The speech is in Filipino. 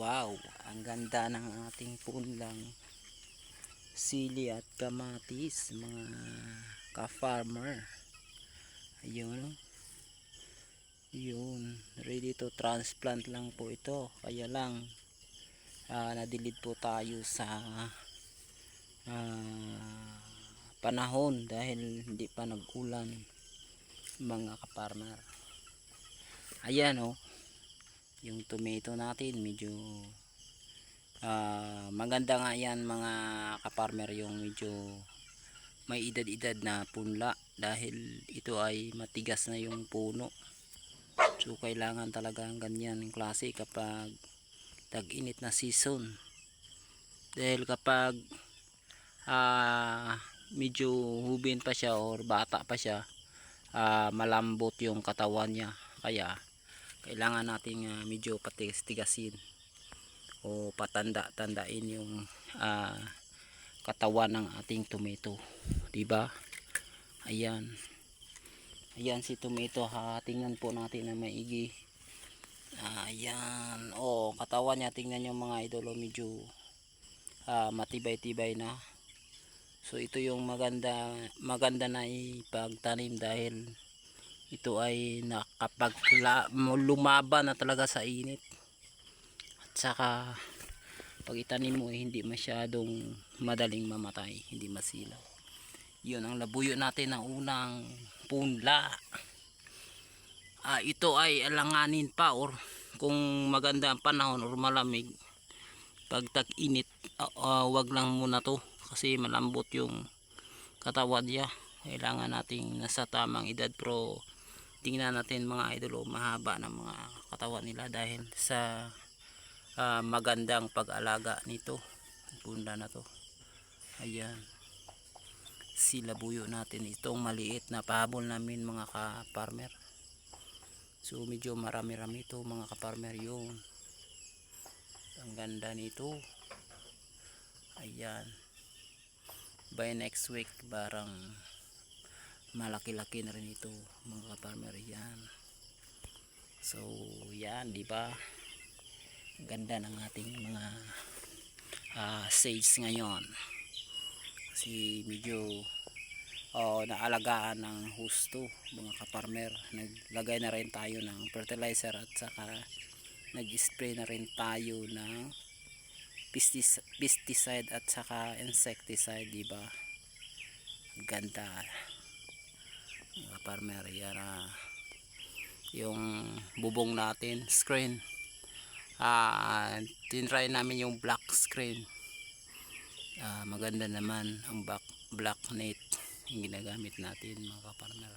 Wow, ang ganda ng ating punlang sili at kamatis, mga ka-farmer. Ayun, yun, ready to transplant lang po ito. Kaya lang nadelid po tayo sa panahon dahil hindi pa nag-ulan, mga ka-farmer. Ayan oh, yung tomato natin medyo maganda nga yan, mga ka-farmer, yung medyo may edad-edad na punla dahil ito ay matigas na yung puno. So kailangan talaga ang ganyan ng klase kapag tag-init na season, dahil kapag medyo hubin pa siya or bata pa siya, malambot yung katawan niya, kaya kailangan nating medyo patigas-tigasin o patanda-tandain yung katawan ng ating tomato, diba? Ayan, ayan si tomato, tingnan po natin na maigi. Ayan, katawan niya, tingnan nyo mga idol, medyo matibay-tibay na. So ito yung maganda na ipagtanim dahil ito ay nakapag lumaban na talaga sa init. At saka pag itanim mo hindi masyadong madaling mamatay, hindi masilaw. Yun ang labuyo natin ng unang punla. Ito ay alanganin pa, or kung maganda ang panahon or malamig, pag tag-init, wag lang muna to kasi malambot yung katawan niya. Kailangan nating nasa tamang edad, pero tingnan natin mga idol, mahaba ng mga katawan nila dahil sa magandang pag-alaga nito, punla na to. Ayan, sila buyo natin, itong maliit na pahabol namin mga ka-farmer. So medyo marami-rami ito mga ka-farmer, yung ang ganda nito. Ayan, by next week barang malaki-laki na rin ito mga ka-farmer. Yan, so yan, diba? Ganda ng ating mga sage ngayon kasi medyo naalagaan ng husto mga ka-farmer. Naglagay na rin tayo ng fertilizer at saka nag-spray na rin tayo ng pesticide at saka insecticide, diba? Ganda mga ka-farmer. Yan, yung bubong natin screen, tinry namin yung black screen. Maganda naman ang black net yung ginagamit natin mga ka-farmer.